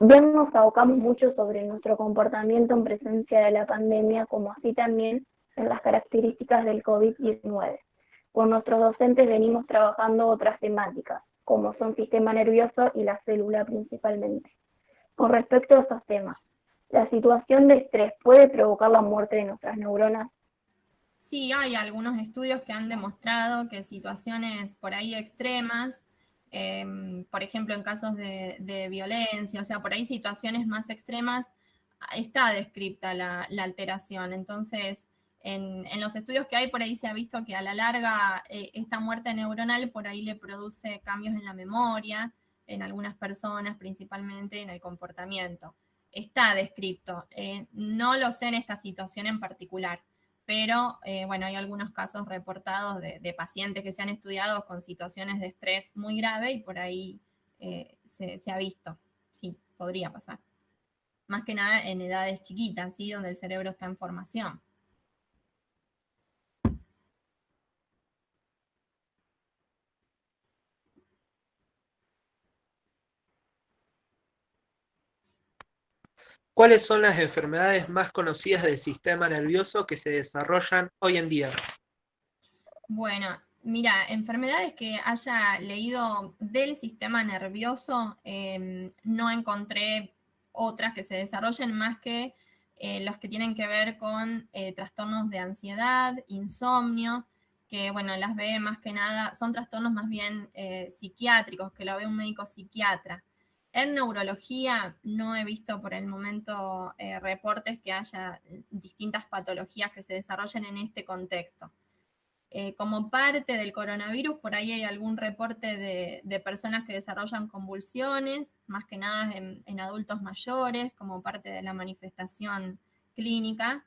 Bien nos abocamos mucho sobre nuestro comportamiento en presencia de la pandemia, como así también en las características del COVID-19. Con nuestros docentes venimos trabajando otras temáticas, como son sistema nervioso y la célula principalmente. Con respecto a esos temas, ¿la situación de estrés puede provocar la muerte de nuestras neuronas? Sí, hay algunos estudios que han demostrado que situaciones por ahí extremas, por ejemplo, en casos de violencia, o sea, por ahí situaciones más extremas, está descripta la alteración. Entonces, en los estudios que hay, por ahí se ha visto que a la larga esta muerte neuronal por ahí le produce cambios en la memoria, en algunas personas, principalmente en el comportamiento. Está descripto. No lo sé en esta situación en particular, pero bueno, hay algunos casos reportados de pacientes que se han estudiado con situaciones de estrés muy grave y por ahí se ha visto. Sí, podría pasar. Más que nada en edades chiquitas, ¿sí? Donde el cerebro está en formación. ¿Cuáles son las enfermedades más conocidas del sistema nervioso que se desarrollan hoy en día? Bueno, mira, enfermedades que haya leído del sistema nervioso, no encontré otras que se desarrollen más que los que tienen que ver con trastornos de ansiedad, insomnio, que bueno, las ve más que nada, son trastornos más bien psiquiátricos, que lo ve un médico psiquiatra. En neurología no he visto por el momento reportes que haya distintas patologías que se desarrollen en este contexto. Como parte del coronavirus, por ahí hay algún reporte de personas que desarrollan convulsiones, más que nada en adultos mayores, como parte de la manifestación clínica.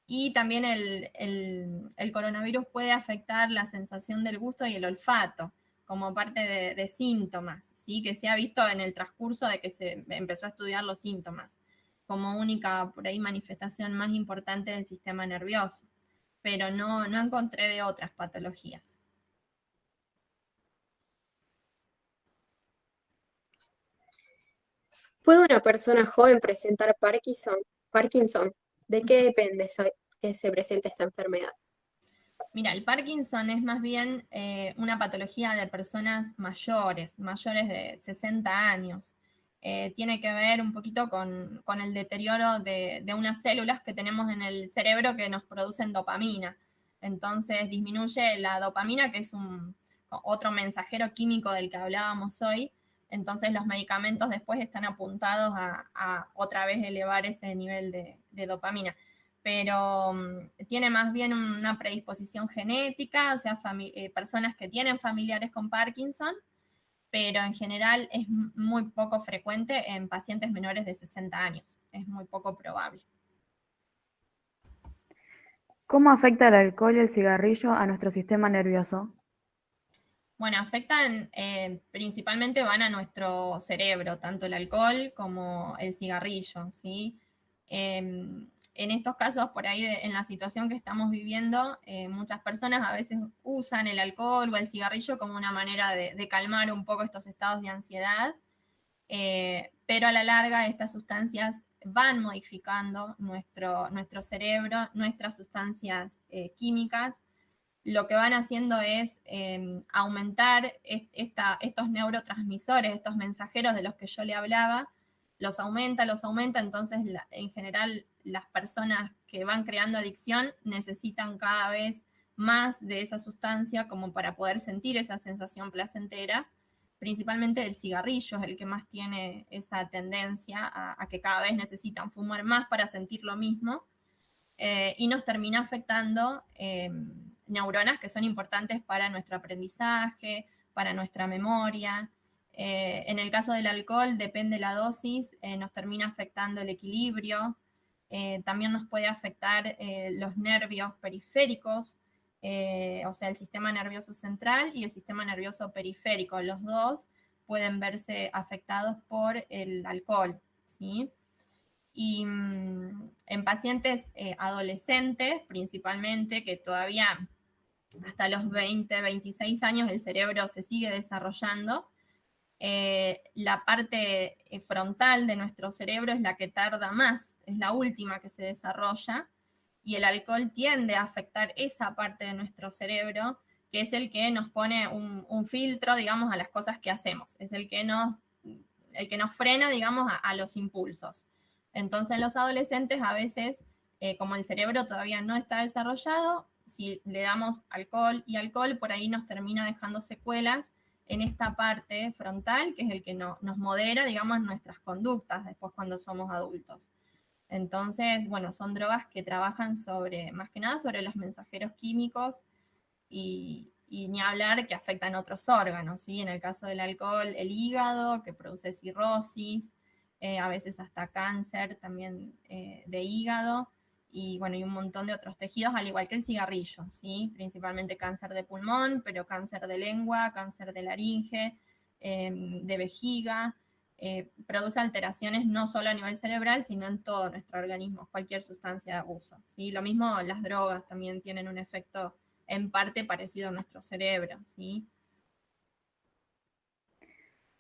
Y también el coronavirus puede afectar la sensación del gusto y el olfato, como parte de síntomas, ¿sí? Que se ha visto en el transcurso de que se empezó a estudiar los síntomas, como única, por ahí, manifestación más importante del sistema nervioso, pero no encontré de otras patologías. ¿Puede una persona joven presentar Parkinson? ¿De qué depende que se presente esta enfermedad? Mira, el Parkinson es más bien una patología de personas mayores de 60 años. Tiene que ver un poquito con el deterioro de unas células que tenemos en el cerebro que nos producen dopamina. Entonces disminuye la dopamina, que es otro mensajero químico del que hablábamos hoy. Entonces los medicamentos después están apuntados a otra vez elevar ese nivel de dopamina, pero tiene más bien una predisposición genética, o sea, personas que tienen familiares con Parkinson, pero en general es muy poco frecuente en pacientes menores de 60 años, es muy poco probable. ¿Cómo afecta el alcohol y el cigarrillo a nuestro sistema nervioso? Bueno, afectan, principalmente van a nuestro cerebro, tanto el alcohol como el cigarrillo, ¿sí? En estos casos, por ahí, en la situación que estamos viviendo, muchas personas a veces usan el alcohol o el cigarrillo como una manera de calmar un poco estos estados de ansiedad, pero a la larga estas sustancias van modificando nuestro cerebro, nuestras sustancias químicas. Lo que van haciendo es aumentar estos neurotransmisores, estos mensajeros de los que yo le hablaba, los aumenta, entonces en general las personas que van creando adicción necesitan cada vez más de esa sustancia como para poder sentir esa sensación placentera. Principalmente el cigarrillo es el que más tiene esa tendencia a que cada vez necesitan fumar más para sentir lo mismo, y nos termina afectando neuronas que son importantes para nuestro aprendizaje, para nuestra memoria. En el caso del alcohol, depende la dosis, nos termina afectando el equilibrio, también nos puede afectar los nervios periféricos, o sea, el sistema nervioso central y el sistema nervioso periférico. Los dos pueden verse afectados por el alcohol, ¿sí? Y en pacientes adolescentes, principalmente, que todavía hasta los 20, 26 años el cerebro se sigue desarrollando, La parte frontal de nuestro cerebro es la que tarda más, es la última que se desarrolla, y el alcohol tiende a afectar esa parte de nuestro cerebro, que es el que nos pone un filtro, digamos, a las cosas que hacemos, es el que nos frena, digamos, a los impulsos. Entonces, los adolescentes a veces, como el cerebro todavía no está desarrollado, si le damos alcohol y alcohol, por ahí nos termina dejando secuelas en esta parte frontal, que es el que nos modera, digamos, nuestras conductas después cuando somos adultos. Entonces, bueno, son drogas que trabajan más que nada sobre los mensajeros químicos y ni hablar que afectan otros órganos, ¿sí? En el caso del alcohol, el hígado, que produce cirrosis, a veces hasta cáncer también de hígado, y bueno, y un montón de otros tejidos, al igual que el cigarrillo, ¿sí? Principalmente cáncer de pulmón, pero cáncer de lengua, cáncer de laringe, de vejiga, produce alteraciones no solo a nivel cerebral, sino en todo nuestro organismo, cualquier sustancia de abuso, ¿sí? Lo mismo las drogas también tienen un efecto en parte parecido a nuestro cerebro, ¿sí?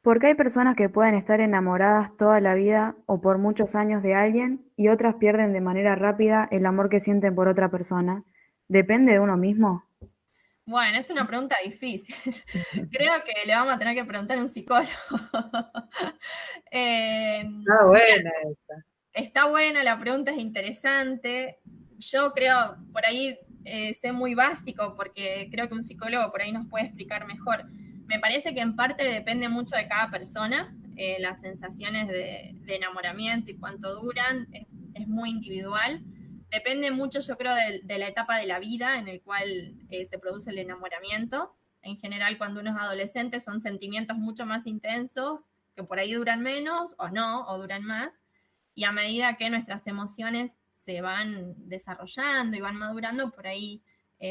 ¿Por qué hay personas que pueden estar enamoradas toda la vida o por muchos años de alguien y otras pierden de manera rápida el amor que sienten por otra persona? ¿Depende de uno mismo? Bueno, esta es una pregunta difícil. Creo que le vamos a tener que preguntar a un psicólogo. Está buena esta. Está buena, la pregunta es interesante. Yo creo, por ahí sé muy básico, porque creo que un psicólogo por ahí nos puede explicar mejor. Me parece que en parte depende mucho de cada persona, las sensaciones de enamoramiento y cuánto duran, es muy individual. Depende mucho, yo creo, de la etapa de la vida en el cual se produce el enamoramiento. En general, cuando uno es adolescente, son sentimientos mucho más intensos, que por ahí duran menos, o no, o duran más. Y a medida que nuestras emociones se van desarrollando y van madurando, por ahí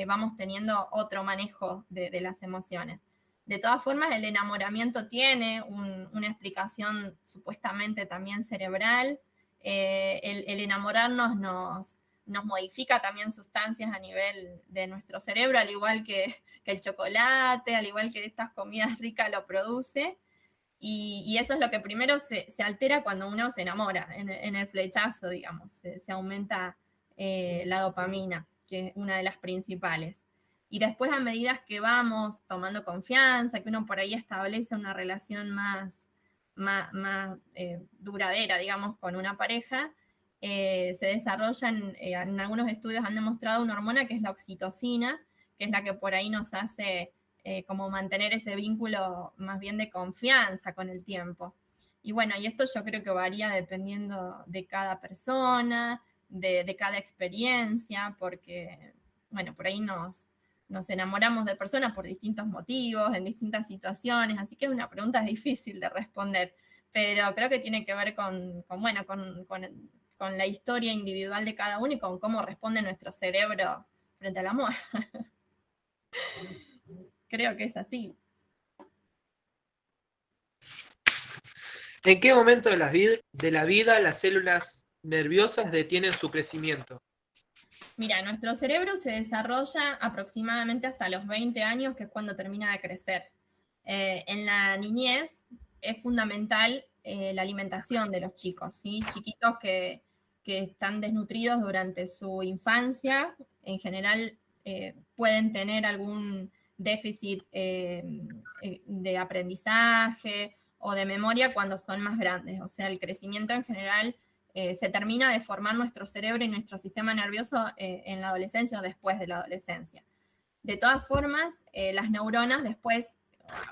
vamos teniendo otro manejo de las emociones. De todas formas, el enamoramiento tiene una explicación supuestamente también cerebral. El enamorarnos nos modifica también sustancias a nivel de nuestro cerebro, al igual que el chocolate, al igual que estas comidas ricas lo produce. Y eso es lo que primero se altera cuando uno se enamora, en el flechazo, digamos, se aumenta la dopamina, que es una de las principales. Y después, a medida que vamos tomando confianza, que uno por ahí establece una relación más duradera, digamos, con una pareja, se desarrollan, en algunos estudios han demostrado una hormona que es la oxitocina, que es la que por ahí nos hace como mantener ese vínculo más bien de confianza con el tiempo. Y bueno, y esto yo creo que varía dependiendo de cada persona, de cada experiencia, porque, bueno, por ahí nos enamoramos de personas por distintos motivos, en distintas situaciones, así que es una pregunta difícil de responder, pero creo que tiene que ver con la historia individual de cada uno y con cómo responde nuestro cerebro frente al amor. Creo que es así. ¿En qué momento de la vida las células nerviosas detienen su crecimiento? Mira, nuestro cerebro se desarrolla aproximadamente hasta los 20 años, que es cuando termina de crecer. En la niñez es fundamental la alimentación de los chicos, ¿sí? Chiquitos que están desnutridos durante su infancia, en general pueden tener algún déficit de aprendizaje o de memoria cuando son más grandes. O sea, el crecimiento en general se termina de formar nuestro cerebro y nuestro sistema nervioso en la adolescencia o después de la adolescencia. De todas formas, las neuronas después,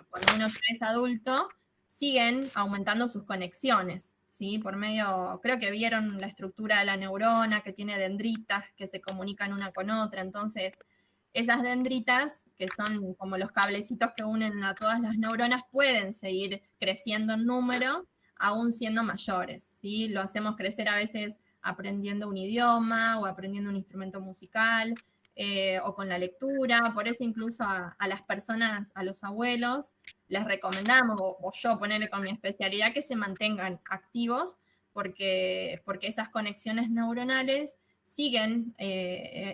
cuando uno ya es adulto, siguen aumentando sus conexiones, ¿sí? Por medio, creo que vieron la estructura de la neurona, que tiene dendritas que se comunican una con otra, entonces esas dendritas, que son como los cablecitos que unen a todas las neuronas, pueden seguir creciendo en número, aún siendo mayores, ¿sí? Lo hacemos crecer a veces aprendiendo un idioma o aprendiendo un instrumento musical, o con la lectura, por eso incluso a las personas, a los abuelos, les recomendamos, o yo ponerle con mi especialidad, que se mantengan activos, porque esas conexiones neuronales siguen,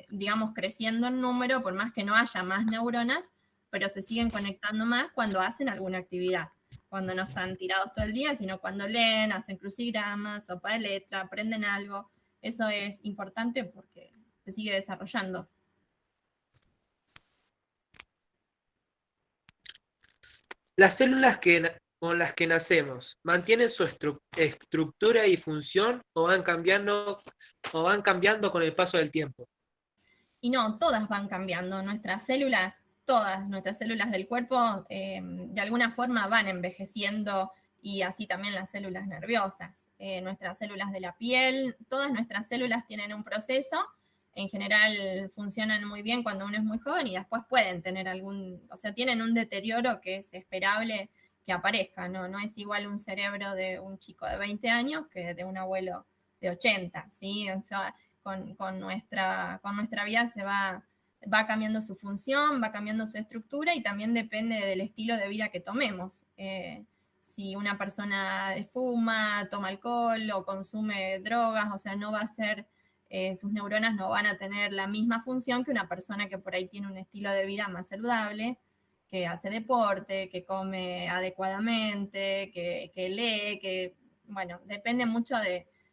digamos, creciendo en número, por más que no haya más neuronas, pero se siguen conectando más cuando hacen alguna actividad. cuando no están tirados todo el día, sino cuando leen, hacen crucigramas, sopa de letra, aprenden algo. Eso es importante porque se sigue desarrollando. Las células con las que nacemos, ¿mantienen su estructura y función o van cambiando con el paso del tiempo? Y no, todas van cambiando. Todas nuestras células del cuerpo, de alguna forma van envejeciendo, y así también las células nerviosas. Nuestras células de la piel, todas nuestras células tienen un proceso. En general funcionan muy bien cuando uno es muy joven y después pueden tener tienen un deterioro que es esperable que aparezca, ¿no? No es igual un cerebro de un chico de 20 años que de un abuelo de 80, ¿sí? O sea, con nuestra vida va cambiando su función, va cambiando su estructura, y también depende del estilo de vida que tomemos. Si una persona fuma, toma alcohol o consume drogas, o sea, no va a ser, sus neuronas no van a tener la misma función que una persona que por ahí tiene un estilo de vida más saludable, que hace deporte, que come adecuadamente, que lee, bueno, depende mucho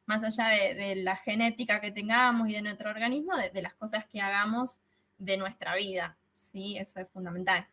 más allá de la genética que tengamos y de nuestro organismo, de las cosas que hagamos de nuestra vida, ¿sí? Eso es fundamental.